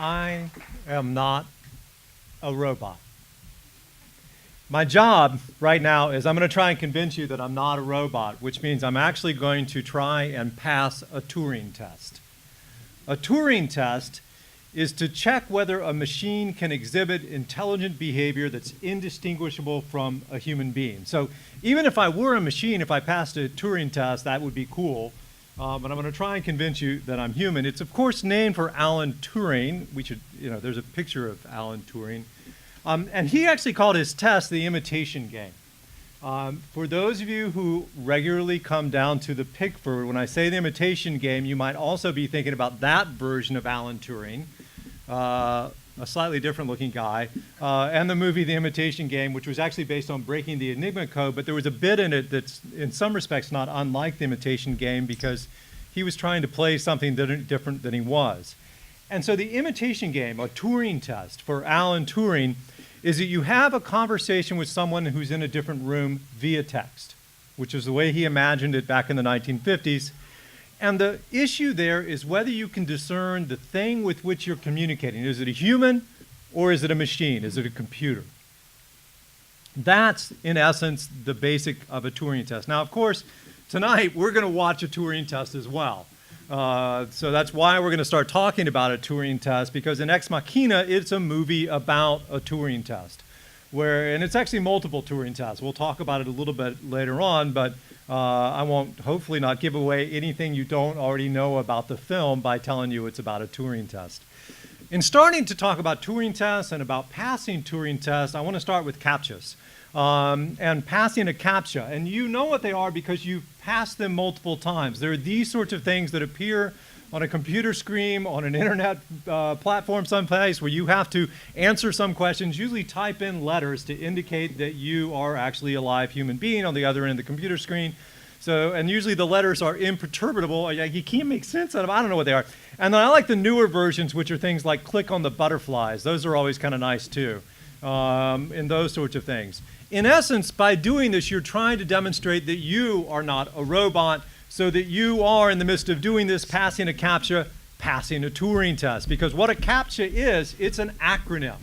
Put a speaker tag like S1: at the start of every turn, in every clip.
S1: I am not a robot. My job right now is I'm going to try and convince you that I'm not a robot, which means I'm actually going to try and pass a Turing test. A Turing test is to check whether a machine can exhibit intelligent behavior that's indistinguishable from a human being. So even if I were a machine, if I passed a Turing test, that would be cool. But I'm going to try and convince you that I'm human. It's, of course, named for Alan Turing. There's a picture of Alan Turing. And he actually called his test the imitation game. For those of you who regularly come down to the Pickford, when I say the imitation game, you might also be thinking about that version of Alan Turing, a slightly different looking guy, and the movie The Imitation Game, which was actually based on breaking the Enigma code, but there was a bit in it that's in some respects not unlike The Imitation Game because he was trying to play something different than he was. And so the imitation game, a Turing test for Alan Turing, is that you have a conversation with someone who's in a different room via text, which is the way he imagined it back in the 1950s. And the issue there is whether you can discern the thing with which you're communicating. Is it a human or is it a machine? Is it a computer? That's, in essence, the basic of a Turing test. Now, of course, tonight we're going to watch a Turing test as well. So that's why we're going to start talking about a Turing test, because in Ex Machina, it's a movie about a Turing test. And it's actually multiple Turing tests. We'll talk about it a little bit later on, but I won't hopefully not give away anything you don't already know about the film by telling you it's about a Turing test. In starting to talk about Turing tests and about passing Turing tests, I want to start with Captchas. And passing a Captcha. And you know what they are because you've passed them multiple times. They're these sorts of things that appear on a computer screen, on an internet platform someplace where you have to answer some questions, usually type in letters to indicate that you are actually a live human being on the other end of the computer screen. And usually the letters are imperturbable. You can't make sense out of them. I don't know what they are. And then I like the newer versions, which are things like click on the butterflies. Those are always kind of nice too, and those sorts of things. In essence, by doing this, you're trying to demonstrate that you are not a robot, so that you are, in the midst of doing this, passing a Captcha, passing a Turing test. Because what a Captcha is, it's an acronym.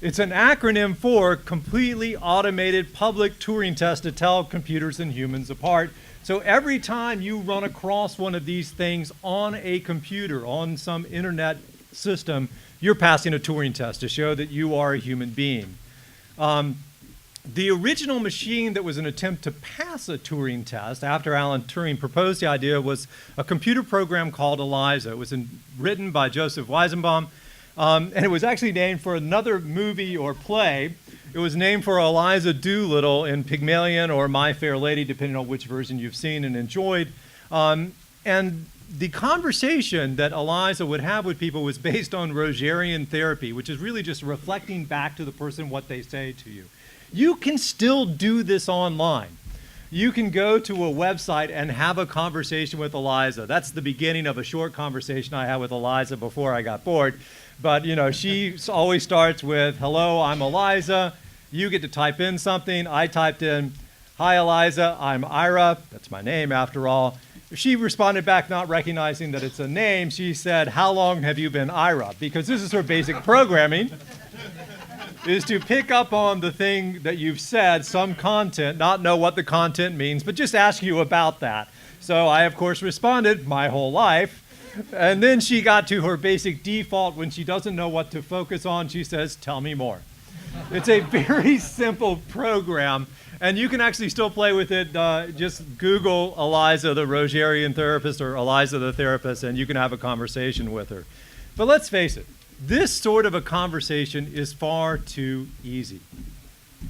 S1: It's an acronym for completely automated public Turing test to tell computers and humans apart. So every time you run across one of these things on a computer, on some internet system, you're passing a Turing test to show that you are a human being. The original machine that was an attempt to pass a Turing test after Alan Turing proposed the idea was a computer program called ELIZA. It was written by Joseph Weizenbaum, and it was actually named for another movie or play. It was named for Eliza Doolittle in Pygmalion or My Fair Lady, depending on which version you've seen and enjoyed. And the conversation that Eliza would have with people was based on Rogerian therapy, which is really just reflecting back to the person what they say to you. You can still do this online. You can go to a website and have a conversation with Eliza. That's the beginning of a short conversation I had with Eliza before I got bored. But she always starts with, hello, I'm Eliza. You get to type in something. I typed in, hi, Eliza, I'm Ira. That's my name, after all. She responded back, not recognizing that it's a name. She said, how long have you been Ira? Because this is her basic programming. Is to pick up on the thing that you've said, some content, not know what the content means, but just ask you about that. So I, of course, responded, my whole life. And then she got to her basic default. When she doesn't know what to focus on, she says, tell me more. It's a very simple program, and you can actually still play with it. Just Google Eliza, the Rogerian therapist, or Eliza, the therapist, and you can have a conversation with her. But let's face it. This sort of a conversation is far too easy.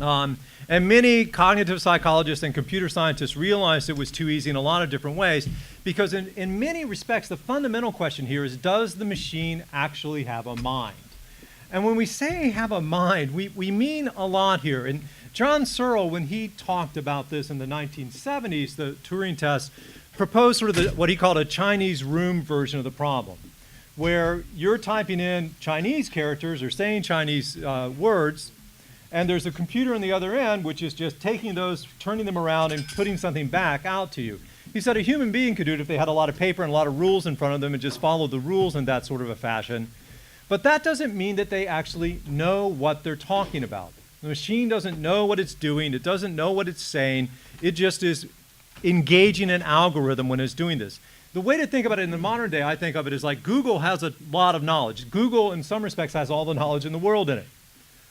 S1: And many cognitive psychologists and computer scientists realized it was too easy in a lot of different ways, because in many respects, the fundamental question here is, does the machine actually have a mind? And when we say have a mind, we mean a lot here. And John Searle, when he talked about this in the 1970s, the Turing test, proposed sort of what he called a Chinese room version of the problem, where you're typing in Chinese characters or saying Chinese words, and there's a computer on the other end which is just taking those, turning them around, and putting something back out to you. He said a human being could do it if they had a lot of paper and a lot of rules in front of them and just followed the rules in that sort of a fashion. But that doesn't mean that they actually know what they're talking about. The machine doesn't know what it's doing. It doesn't know what it's saying. It just is engaging an algorithm when it's doing this. The way to think about it in the modern day, I think of it as like Google has a lot of knowledge. Google, in some respects, has all the knowledge in the world in it.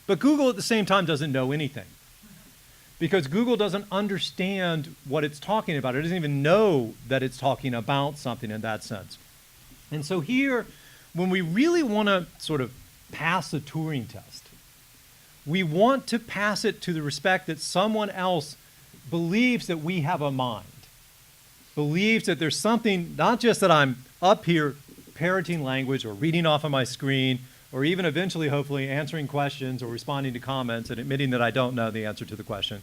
S1: But Google, at the same time, doesn't know anything. Because Google doesn't understand what it's talking about. It doesn't even know that it's talking about something in that sense. And so here, when we really want to sort of pass the Turing test, we want to pass it to the respect that someone else believes that we have a mind, believes that there's something, not just that I'm up here parroting language or reading off of my screen, or even eventually, hopefully, answering questions or responding to comments and admitting that I don't know the answer to the question.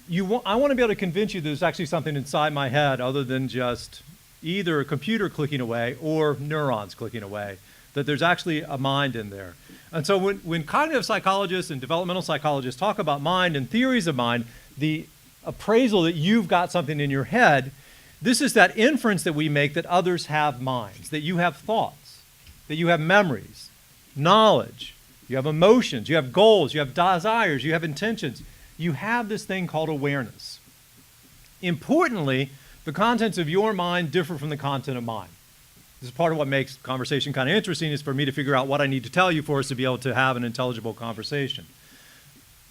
S1: I want to be able to convince you there's actually something inside my head other than just either a computer clicking away or neurons clicking away, that there's actually a mind in there. And so when cognitive psychologists and developmental psychologists talk about mind and theories of mind, the appraisal that you've got something in your head, this is that inference that we make that others have minds, that you have thoughts, that you have memories, knowledge, you have emotions, you have goals, you have desires, you have intentions. You have this thing called awareness. Importantly, the contents of your mind differ from the content of mine. This is part of what makes conversation kind of interesting, is for me to figure out what I need to tell you for us to be able to have an intelligible conversation.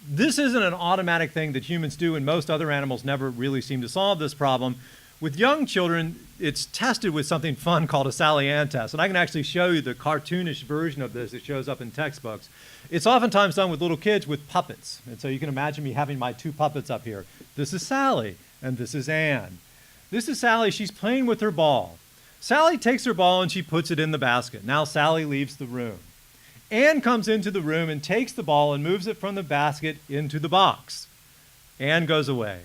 S1: This isn't an automatic thing that humans do, and most other animals never really seem to solve this problem. With young children, it's tested with something fun called a Sally Ann test, and I can actually show you the cartoonish version of this. It shows up in textbooks. It's oftentimes done with little kids with puppets, and so you can imagine me having my two puppets up here. This is Sally, and this is Ann. This is Sally. She's playing with her ball. Sally takes her ball and she puts it in the basket. Now Sally leaves the room. Ann comes into the room and takes the ball and moves it from the basket into the box. Ann goes away.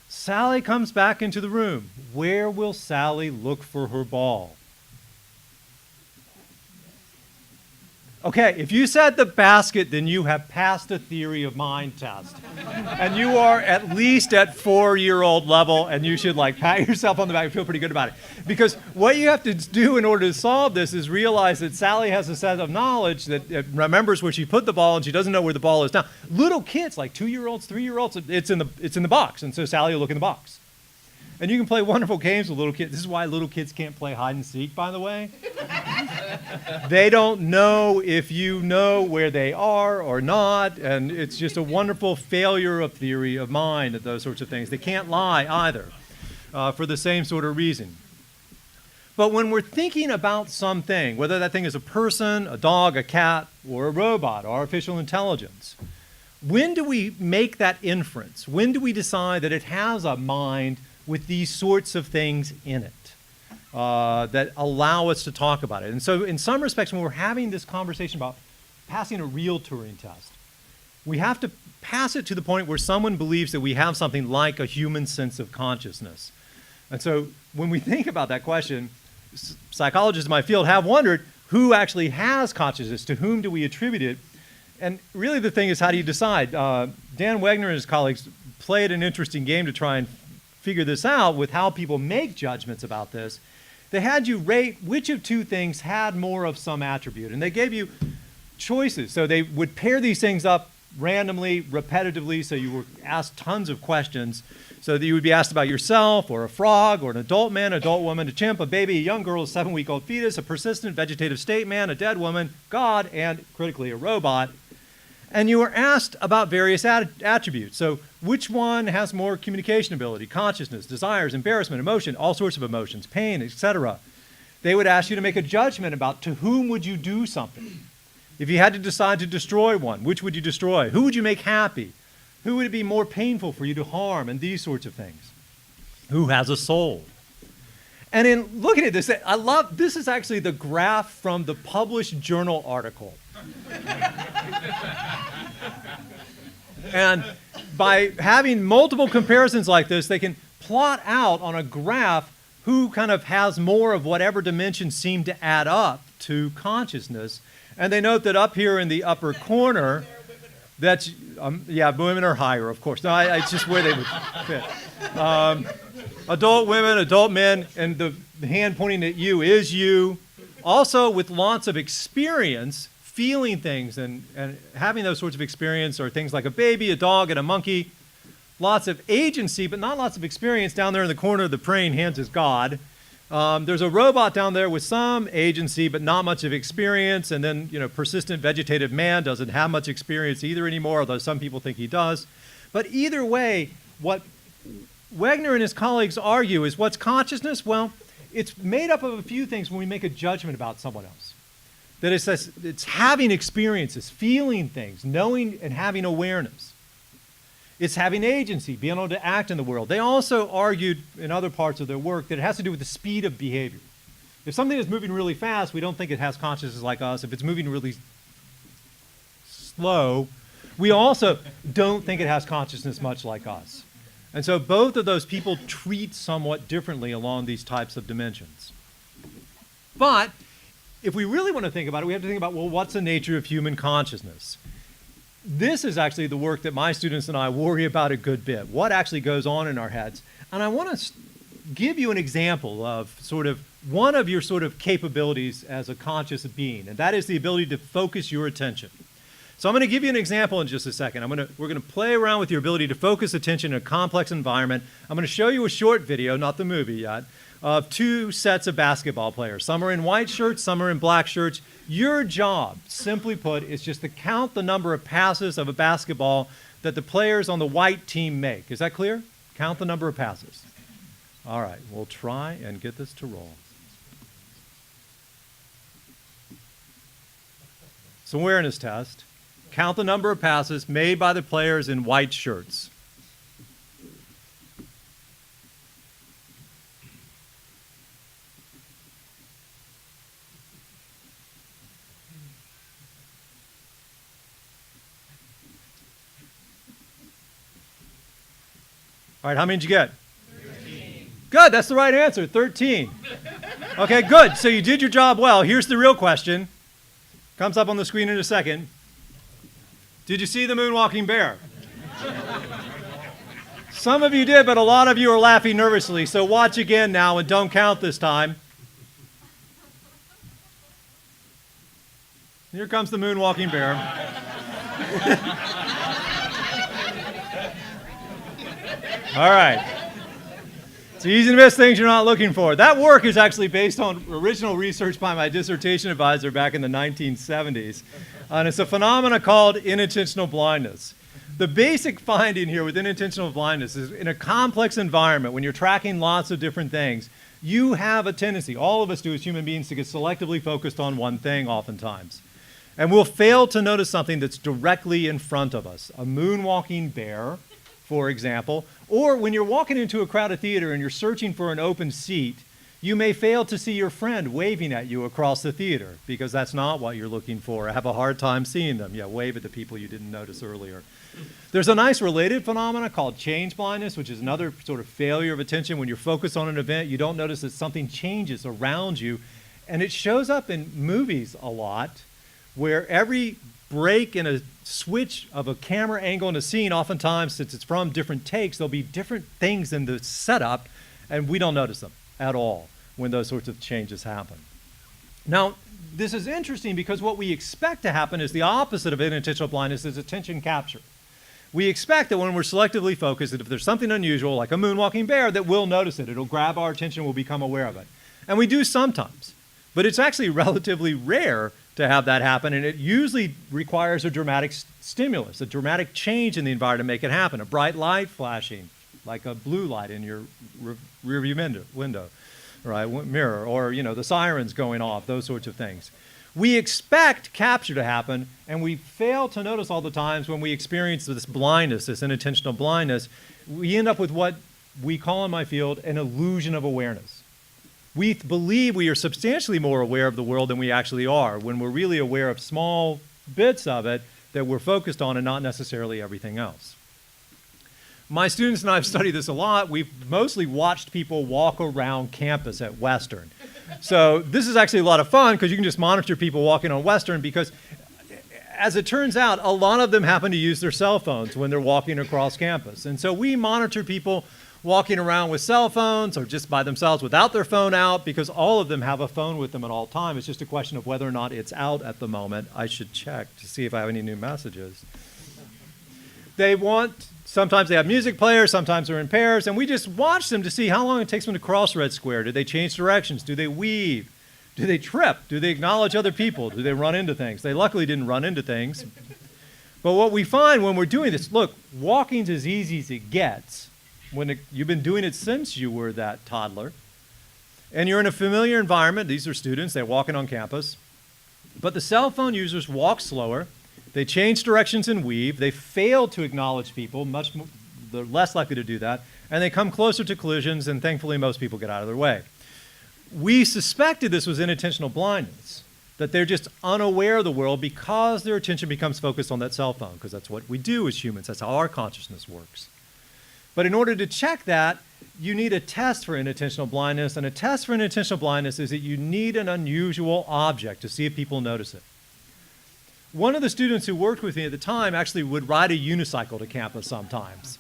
S1: Sally comes back into the room. Where will Sally look for her ball? Okay, if you said the basket, then you have passed a theory of mind test. And you are at least at 4-year-old level, and you should like pat yourself on the back and feel pretty good about it. Because what you have to do in order to solve this is realize that Sally has a set of knowledge that remembers where she put the ball, and she doesn't know where the ball is now. Little kids, like 2-year-olds, 3-year-olds, it's in the box, and so Sally will look in the box. And you can play wonderful games with little kids. This is why little kids can't play hide and seek, by the way. They don't know if you know where they are or not, and it's just a wonderful failure of theory of mind and those sorts of things. They can't lie either, for the same sort of reason. But when we're thinking about something, whether that thing is a person, a dog, a cat, or a robot, artificial intelligence, when do we make that inference? When do we decide that it has a mind with these sorts of things in it that allow us to talk about it? And so in some respects, when we're having this conversation about passing a real Turing test, we have to pass it to the point where someone believes that we have something like a human sense of consciousness. And so when we think about that question, psychologists in my field have wondered who actually has consciousness, to whom do we attribute it? And really the thing is, how do you decide? Dan Wegner and his colleagues played an interesting game to try and figure this out with how people make judgments about this. They had you rate which of two things had more of some attribute, and they gave you choices. So they would pair these things up randomly, repetitively, so you were asked tons of questions, so that you would be asked about yourself, or a frog, or an adult man, adult woman, a chimp, a baby, a young girl, a 7-week-old fetus, a persistent vegetative state man, a dead woman, God, and critically a robot. And you were asked about various attributes. So which one has more communication ability, consciousness, desires, embarrassment, emotion, all sorts of emotions, pain, etc. They would ask you to make a judgment about to whom would you do something. If you had to decide to destroy one, which would you destroy? Who would you make happy? Who would it be more painful for you to harm, and these sorts of things? Who has a soul? And in looking at this, this is actually the graph from the published journal article. And by having multiple comparisons like this, they can plot out on a graph who kind of has more of whatever dimensions seem to add up to consciousness. And they note that up here in the upper corner, that's, women are higher, of course. No, it's just where they would fit. Adult women, adult men, and the hand pointing at you is you. Also, with lots of experience, feeling things and having those sorts of experience, or things like a baby, a dog, and a monkey. Lots of agency, but not lots of experience. Down there in the corner of the praying hands is God. There's a robot down there with some agency, but not much of experience. And then, persistent vegetative man doesn't have much experience either anymore, although some people think he does. But either way, what Wegner and his colleagues argue is, what's consciousness? Well, it's made up of a few things when we make a judgment about someone else. That it's having experiences, feeling things, knowing and having awareness. It's having agency, being able to act in the world. They also argued in other parts of their work that it has to do with the speed of behavior. If something is moving really fast, we don't think it has consciousness like us. If it's moving really slow, we also don't think it has consciousness much like us. And so both of those people treat somewhat differently along these types of dimensions. But if we really want to think about it, we have to think about, well, what's the nature of human consciousness? This is actually the work that my students and I worry about a good bit. What actually goes on in our heads? And I want to give you an example of sort of one of your sort of capabilities as a conscious being, and that is the ability to focus your attention. So I'm going to give you an example in just a second. We're going to play around with your ability to focus attention in a complex environment. I'm going to show you a short video, not the movie yet, of two sets of basketball players. Some are in white shirts, some are in black shirts. Your job, simply put, is just to count the number of passes of a basketball that the players on the white team make. Is that clear? Count the number of passes. All right, we'll try and get this to roll. It's an awareness test. Count the number of passes made by the players in white shirts. All right, how many did you get?
S2: 13.
S1: Good, that's the right answer, 13. Okay, good, so you did your job well. Here's the real question. Comes up on the screen in a second. Did you see the moonwalking bear? Some of you did, but a lot of you are laughing nervously, so watch again now and don't count this time. Here comes the moonwalking bear. All right. It's easy to miss things you're not looking for. That work is actually based on original research by my dissertation advisor back in the 1970s. And it's a phenomena called inattentional blindness. The basic finding here with inattentional blindness is in a complex environment, when you're tracking lots of different things, you have a tendency, all of us do as human beings, to get selectively focused on one thing oftentimes. And we'll fail to notice something that's directly in front of us. A moonwalking bear, for example, or when you're walking into a crowded theater and you're searching for an open seat, you may fail to see your friend waving at you across the theater because that's not what you're looking for. I have a hard time seeing them. Yeah, wave at the people you didn't notice earlier. There's a nice related phenomena called change blindness, which is another sort of failure of attention. When you're focused on an event, you don't notice that something changes around you. And it shows up in movies a lot, where every break in a switch of a camera angle in a scene, oftentimes, since it's from different takes, there'll be different things in the setup, and we don't notice them at all when those sorts of changes happen. Now, this is interesting because what we expect to happen is the opposite of inattentional blindness is attention capture. We expect that when we're selectively focused, that if there's something unusual, like a moonwalking bear, that we'll notice it. It'll grab our attention, we'll become aware of it. And we do sometimes, but it's actually relatively rare to have that happen, and it usually requires a dramatic stimulus, a dramatic change in the environment to make it happen. A bright light flashing, like a blue light in your rearview window, right, mirror, or the sirens going off, those sorts of things. We expect capture to happen, and we fail to notice all the times when we experience this blindness, this inattentional blindness, we end up with what we call in my field an illusion of awareness. We believe we are substantially more aware of the world than we actually are, when we're really aware of small bits of it that we're focused on and not necessarily everything else. My students and I have studied this a lot. We've mostly watched people walk around campus at Western. So this is actually a lot of fun because you can just monitor people walking on Western because, as it turns out, a lot of them happen to use their cell phones when they're walking across campus. And so we monitor people walking around with cell phones or just by themselves without their phone out, because all of them have a phone with them at all times. It's just a question of whether or not it's out at the moment. I should check to see if I have any new messages. Sometimes they have music players, sometimes they're in pairs, and we just watch them to see how long it takes them to cross red square. Do they change directions? Do they weave? Do they trip? Do they acknowledge other people? Do they run into things? They luckily didn't run into things. But what we find when we're doing this, look, walking's as easy as it gets. You've been doing it since you were that toddler, and you're in a familiar environment. These are students, they're walking on campus. But the cell phone users walk slower, they change directions and weave, they fail to acknowledge people, they're less likely to do that, and they come closer to collisions, and thankfully most people get out of their way. We suspected this was inattentional blindness, that they're just unaware of the world because their attention becomes focused on that cell phone, because that's what we do as humans, that's how our consciousness works. But in order to check that, you need a test for inattentional blindness, and a test for inattentional blindness is that you need an unusual object to see if people notice it. One of the students who worked with me at the time actually would ride a unicycle to campus sometimes.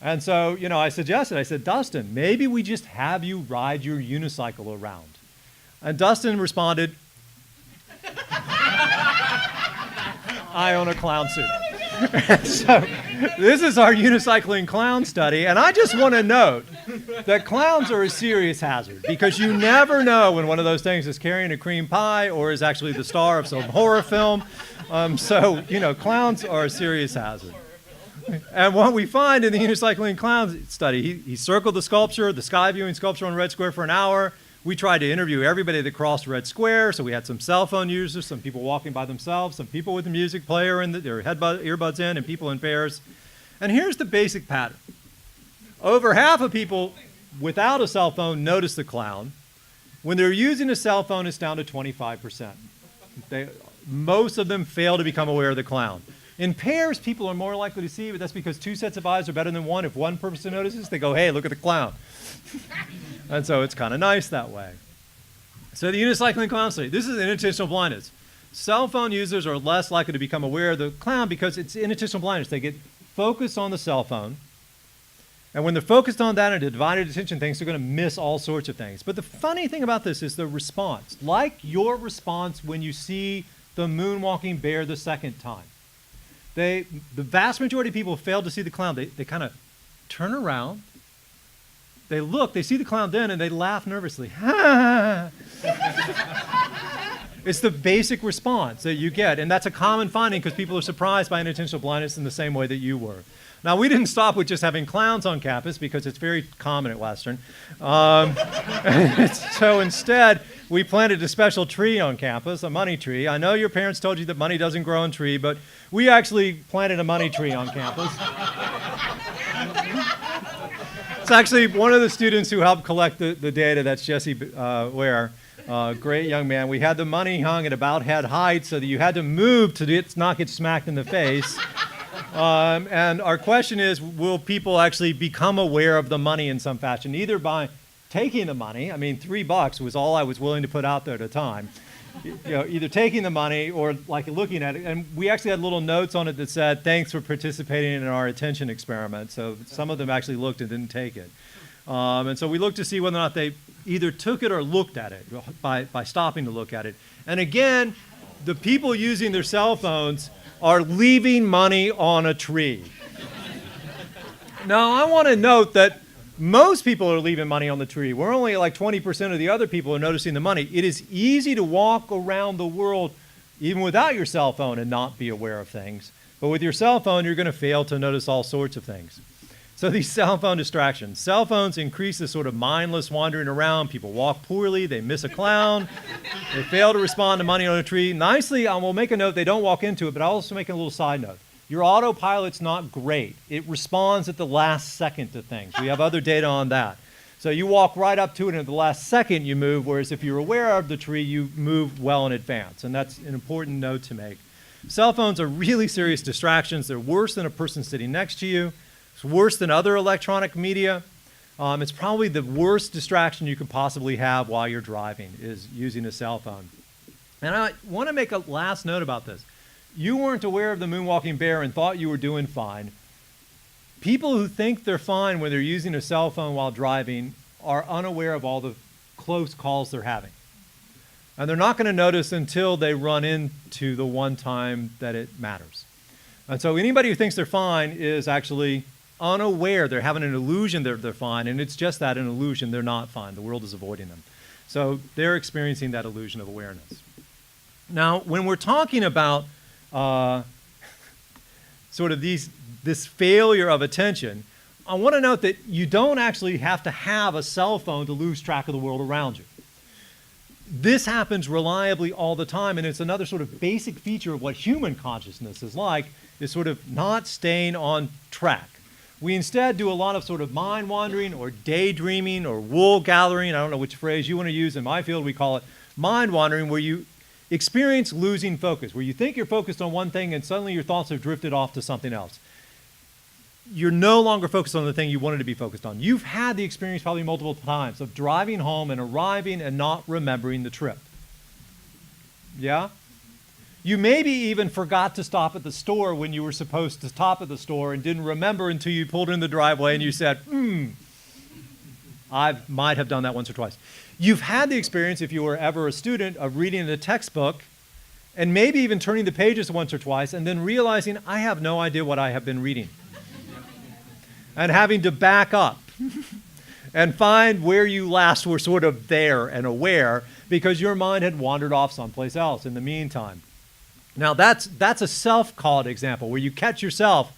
S1: And so, I said, Dustin, maybe we just have you ride your unicycle around. And Dustin responded, I own a clown suit. So this is our unicycling clown study, and I just want to note that clowns are a serious hazard, because you never know when one of those things is carrying a cream pie or is actually the star of some horror film. Clowns are a serious hazard. And what we find in the unicycling clown study, he circled the sky viewing sculpture on Red Square for an hour. We tried to interview everybody that crossed Red Square, so we had some cell phone users, some people walking by themselves, some people with a music player and their earbuds in, and people in pairs. And here's the basic pattern. Over half of people without a cell phone notice the clown. When they're using a cell phone, it's down to 25%. Most of them fail to become aware of the clown. In pairs, people are more likely to see, but that's because two sets of eyes are better than one. If one person notices, they go, hey, look at the clown. And so it's kind of nice that way. So the unicycling clown study, this is inattentional blindness. Cell phone users are less likely to become aware of the clown because it's inattentional blindness. They get focused on the cell phone. And when they're focused on that and divided attention things, they're going to miss all sorts of things. But the funny thing about this is the response. Like your response when you see the moonwalking bear the second time. The vast majority of people fail to see the clown. They kind of turn around. They look, they see the clown then, and they laugh nervously. It's the basic response that you get, and that's a common finding because people are surprised by inattentional blindness in the same way that you were. Now, we didn't stop with just having clowns on campus because it's very common at Western. So instead, we planted a special tree on campus, a money tree. I know your parents told you that money doesn't grow on tree, but we actually planted a money tree on campus. It's actually one of the students who helped collect the data. That's Jesse Ware, great young man. We had the money hung at about head height so that you had to move to not get smacked in the face. And our question is, will people actually become aware of the money in some fashion, either by taking the money? I mean, $3 was all I was willing to put out there at a time. Either taking the money or like looking at it. And we actually had little notes on it that said, thanks for participating in our attention experiment. So some of them actually looked and didn't take it. And so we looked to see whether or not they either took it or looked at it by stopping to look at it. And again, the people using their cell phones are leaving money on a tree. Now, I want to note that most people are leaving money on the tree. We're only like 20% of the other people are noticing the money. It is easy to walk around the world even without your cell phone and not be aware of things. But with your cell phone, you're going to fail to notice all sorts of things. So these cell phone distractions. Cell phones increase this sort of mindless wandering around. People walk poorly. They miss a clown. They fail to respond to money on a tree. Nicely, I will make a note. They don't walk into it, but I'll also make a little side note. Your autopilot's not great. It responds at the last second to things. We have other data on that. So you walk right up to it, and at the last second you move, whereas if you're aware of the tree, you move well in advance. And that's an important note to make. Cell phones are really serious distractions. They're worse than a person sitting next to you. It's worse than other electronic media. It's probably the worst distraction you could possibly have while you're driving is using a cell phone. And I want to make a last note about this. You weren't aware of the moonwalking bear and thought you were doing fine. People who think they're fine when they're using a cell phone while driving are unaware of all the close calls they're having. And they're not going to notice until they run into the one time that it matters. And so anybody who thinks they're fine is actually unaware. They're having an illusion that they're fine, and it's just that, an illusion. They're not fine. The world is avoiding them. So they're experiencing that illusion of awareness. Now, when we're talking about sort of this failure of attention, I want to note that you don't actually have to have a cell phone to lose track of the world around you. This happens reliably all the time, and it's another sort of basic feature of what human consciousness is like, is sort of not staying on track. We instead do a lot of sort of mind wandering or daydreaming or wool gathering. I don't know which phrase you want to use. In my field, we call it mind wandering, where you experience losing focus, where you think you're focused on one thing and suddenly your thoughts have drifted off to something else. You're no longer focused on the thing you wanted to be focused on. You've had the experience probably multiple times of driving home and arriving and not remembering the trip. Yeah? You maybe even forgot to stop at the store when you were supposed to stop at the store and didn't remember until you pulled in the driveway and you said, I might have done that once or twice. You've had the experience, if you were ever a student, of reading a textbook and maybe even turning the pages once or twice and then realizing, I have no idea what I have been reading. And having to back up and find where you last were sort of there and aware because your mind had wandered off someplace else in the meantime. Now that's a self-caught example where you catch yourself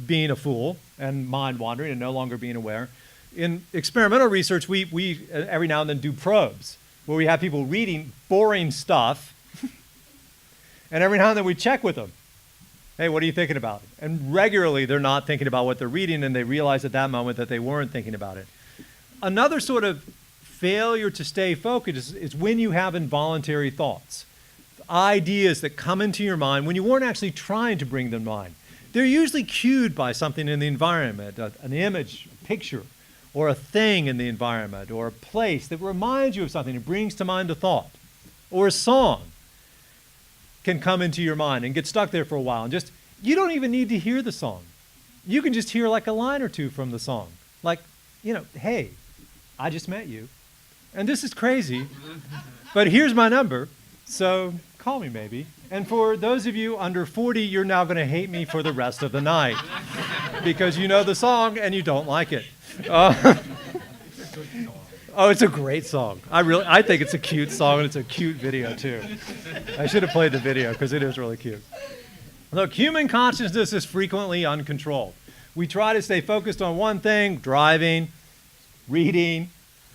S1: being a fool and mind wandering and no longer being aware. In experimental research, we every now and then do probes where we have people reading boring stuff and every now and then we check with them. Hey, what are you thinking about? And regularly they're not thinking about what they're reading and they realize at that moment that they weren't thinking about it. Another sort of failure to stay focused is when you have involuntary thoughts. Ideas that come into your mind when you weren't actually trying to bring them to mind. They're usually cued by something in the environment, an image, a picture, or a thing in the environment, or a place that reminds you of something and brings to mind a thought, or a song can come into your mind and get stuck there for a while. And just, you don't even need to hear the song. You can just hear like a line or two from the song. Like, hey, I just met you. And this is crazy, but here's my number. So call me maybe. And for those of you under 40, you're now going to hate me for the rest of the night because you know the song and you don't like it. Oh, it's a great song. I think it's a cute song and it's a cute video too. I should have played the video because it is really cute. Look, human consciousness is frequently uncontrolled. We try to stay focused on one thing, driving, reading,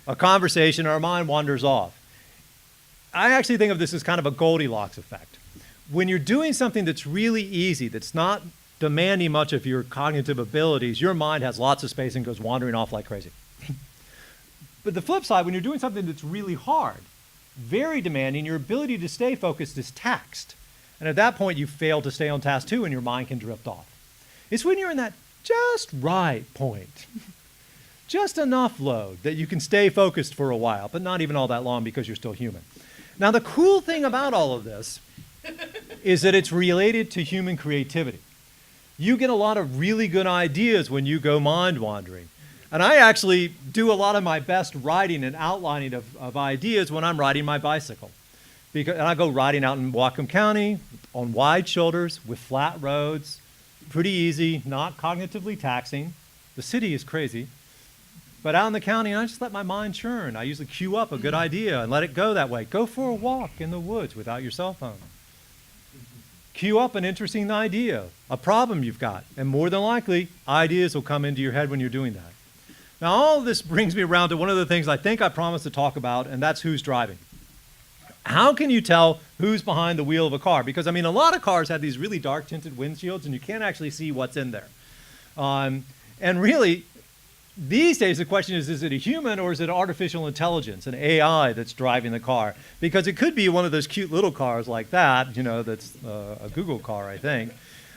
S1: a conversation, our mind wanders off. I actually think of this as kind of a Goldilocks effect. When you're doing something that's really easy, that's not demanding much of your cognitive abilities, your mind has lots of space and goes wandering off like crazy. But the flip side, when you're doing something that's really hard, very demanding, your ability to stay focused is taxed. And at that point, you fail to stay on task too, and your mind can drift off. It's when you're in that just right point, just enough load that you can stay focused for a while, but not even all that long because you're still human. Now, the cool thing about all of this is that it's related to human creativity. You get a lot of really good ideas when you go mind wandering. And I actually do a lot of my best writing and outlining of ideas when I'm riding my bicycle. And I go riding out in Whatcom County on wide shoulders with flat roads, pretty easy, not cognitively taxing. The city is crazy. But out in the county, I just let my mind churn. I usually queue up a good idea and let it go that way. Go for a walk in the woods without your cell phone. Queue up an interesting idea, a problem you've got. And more than likely, ideas will come into your head when you're doing that. Now, all of this brings me around to one of the things I think I promised to talk about, and that's who's driving. How can you tell who's behind the wheel of a car? Because, a lot of cars have these really dark tinted windshields, and you can't actually see what's in there. And really, these days, the question is it a human or is it artificial intelligence, an AI that's driving the car? Because it could be one of those cute little cars like that, that's a Google car, I think.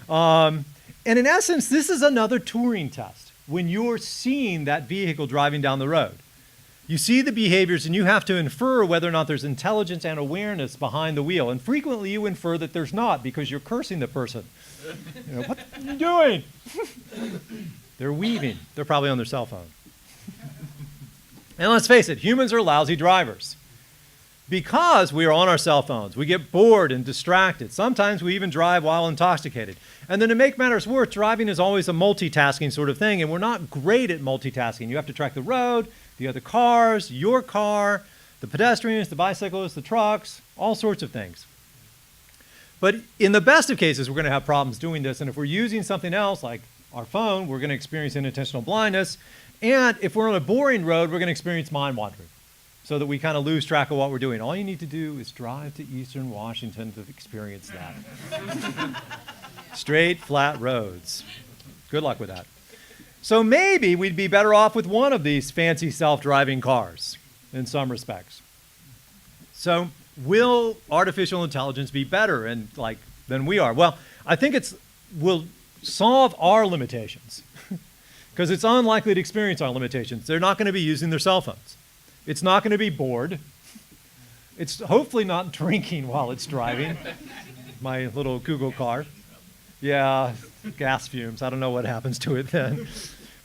S1: And in essence, this is another Turing test. When you're seeing that vehicle driving down the road, you see the behaviors and you have to infer whether or not there's intelligence and awareness behind the wheel. And frequently you infer that there's not because you're cursing the person. What are you doing? They're weaving. They're probably on their cell phone. And let's face it, humans are lousy drivers. Because we are on our cell phones, we get bored and distracted. Sometimes we even drive while intoxicated. And then to make matters worse, driving is always a multitasking sort of thing, and we're not great at multitasking. You have to track the road, the other cars, your car, the pedestrians, the bicyclists, the trucks, all sorts of things. But in the best of cases, we're going to have problems doing this, and if we're using something else like our phone, we're going to experience unintentional blindness, and if we're on a boring road, we're going to experience mind wandering, so that we kind of lose track of what we're doing. All you need to do is drive to Eastern Washington to experience that. Straight, flat roads. Good luck with that. So maybe we'd be better off with one of these fancy self-driving cars in some respects. So will artificial intelligence be better than we are? Well, I think will solve our limitations because it's unlikely to experience our limitations. They're not going to be using their cell phones. It's not going to be bored. It's hopefully not drinking while it's driving. My little Google car. Yeah, gas fumes. I don't know what happens to it then.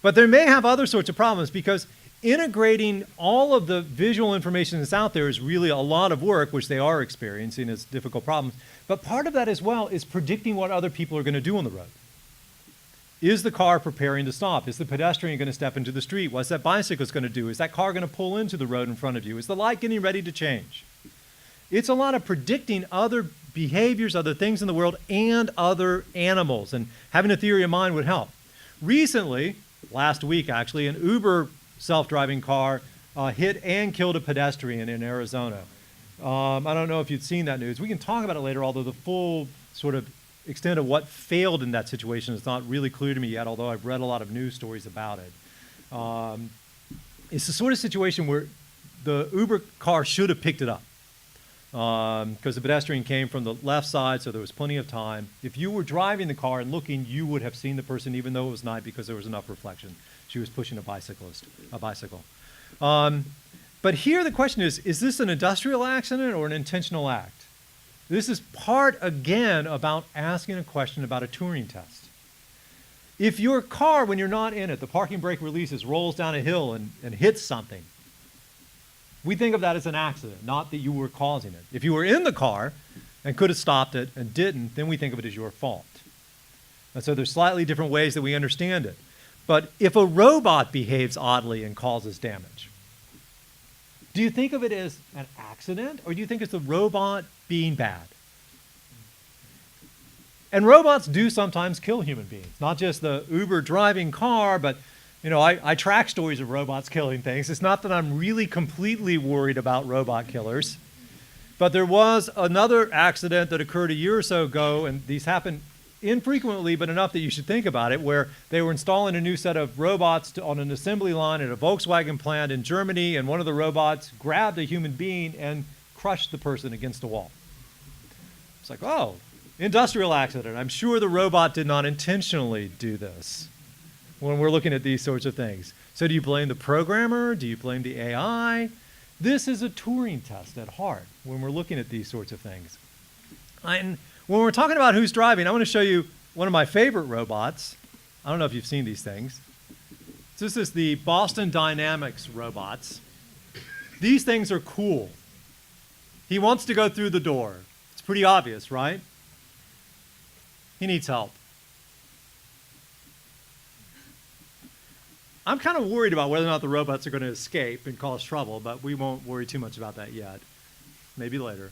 S1: But they may have other sorts of problems because integrating all of the visual information that's out there is really a lot of work, which they are experiencing as difficult problems. But part of that as well is predicting what other people are going to do on the road. Is the car preparing to stop? Is the pedestrian going to step into the street? What's that bicyclist going to do? Is that car going to pull into the road in front of you? Is the light getting ready to change? It's a lot of predicting other behaviors, other things in the world, and other animals. And having a theory of mind would help. Recently, last week actually, an Uber self-driving car hit and killed a pedestrian in Arizona. I don't know if you've seen that news. We can talk about it later, although the full sort of extent of what failed in that situation is not really clear to me yet, although I've read a lot of news stories about it. It's the sort of situation where the Uber car should have picked it up because the pedestrian came from the left side, so there was plenty of time. If you were driving the car and looking, you would have seen the person even though it was night because there was enough reflection. She was pushing a bicycle. But here the question is this an industrial accident or an intentional act? This is part, again, about asking a question about a Turing test. If your car, when you're not in it, the parking brake releases, rolls down a hill and hits something, we think of that as an accident, not that you were causing it. If you were in the car and could have stopped it and didn't, then we think of it as your fault. And so there's slightly different ways that we understand it. But if a robot behaves oddly and causes damage, do you think of it as an accident, or do you think it's the robot being bad? And robots do sometimes kill human beings, not just the Uber driving car, but I track stories of robots killing things. It's not that I'm really completely worried about robot killers, but there was another accident that occurred a year or so ago, and these happen infrequently, but enough that you should think about it, where they were installing a new set of robots on an assembly line at a Volkswagen plant in Germany, and one of the robots grabbed a human being and crushed the person against a wall. It's like, oh, industrial accident. I'm sure the robot did not intentionally do this when we're looking at these sorts of things. So do you blame the programmer? Do you blame the AI? This is a Turing test at heart when we're looking at these sorts of things. And when we're talking about who's driving, I want to show you one of my favorite robots. I don't know if you've seen these things. This is the Boston Dynamics robots. These things are cool. He wants to go through the door. It's pretty obvious, right? He needs help. I'm kind of worried about whether or not the robots are going to escape and cause trouble, but we won't worry too much about that yet. Maybe later.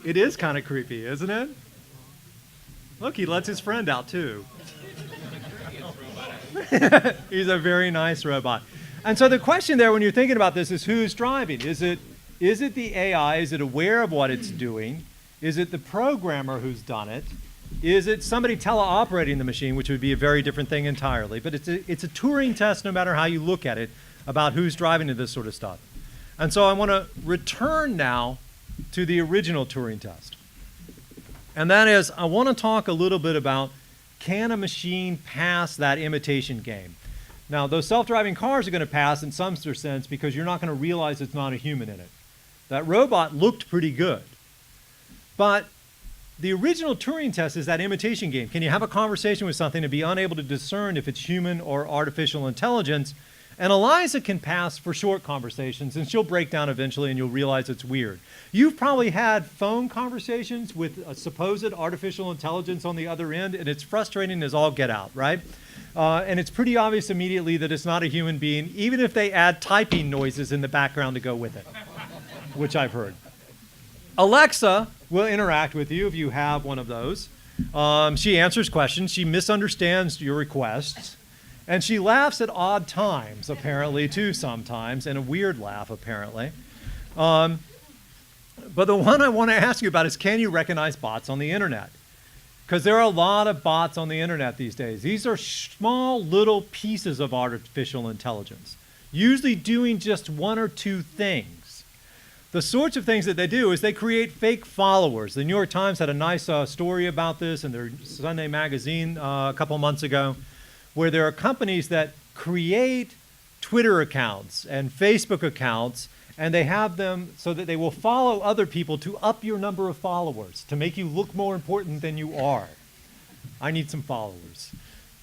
S1: It is kind of creepy, isn't it? Look, he lets his friend out too. He's a very nice robot. And so the question there when you're thinking about this is who's driving? Is it the AI? Is it aware of what it's doing? Is it the programmer who's done it? Is it somebody teleoperating the machine, which would be a very different thing entirely? But it's a Turing test no matter how you look at it about who's driving to this sort of stuff. And so I want to return now to the original Turing test. And that is, I want to talk a little bit about, can a machine pass that imitation game? Now, those self-driving cars are going to pass in some sense because you're not going to realize it's not a human in it. That robot looked pretty good. But the original Turing test is that imitation game. Can you have a conversation with something and be unable to discern if it's human or artificial intelligence? And Eliza can pass for short conversations, and she'll break down eventually, and you'll realize it's weird. You've probably had phone conversations with a supposed artificial intelligence on the other end, and it's frustrating as all get out, right? And it's pretty obvious immediately that it's not a human being, even if they add typing noises in the background to go with it, which I've heard. Alexa will interact with you if you have one of those. She answers questions. She misunderstands your requests. And she laughs at odd times, apparently, too, sometimes, and a weird laugh, apparently. But the one I want to ask you about is, can you recognize bots on the internet? Because there are a lot of bots on the internet these days. These are small little pieces of artificial intelligence, usually doing just one or two things. The sorts of things that they do is they create fake followers. The New York Times had a nice story about this in their Sunday magazine a couple months ago, where there are companies that create Twitter accounts and Facebook accounts, and they have them so that they will follow other people to up your number of followers, to make you look more important than you are. I need some followers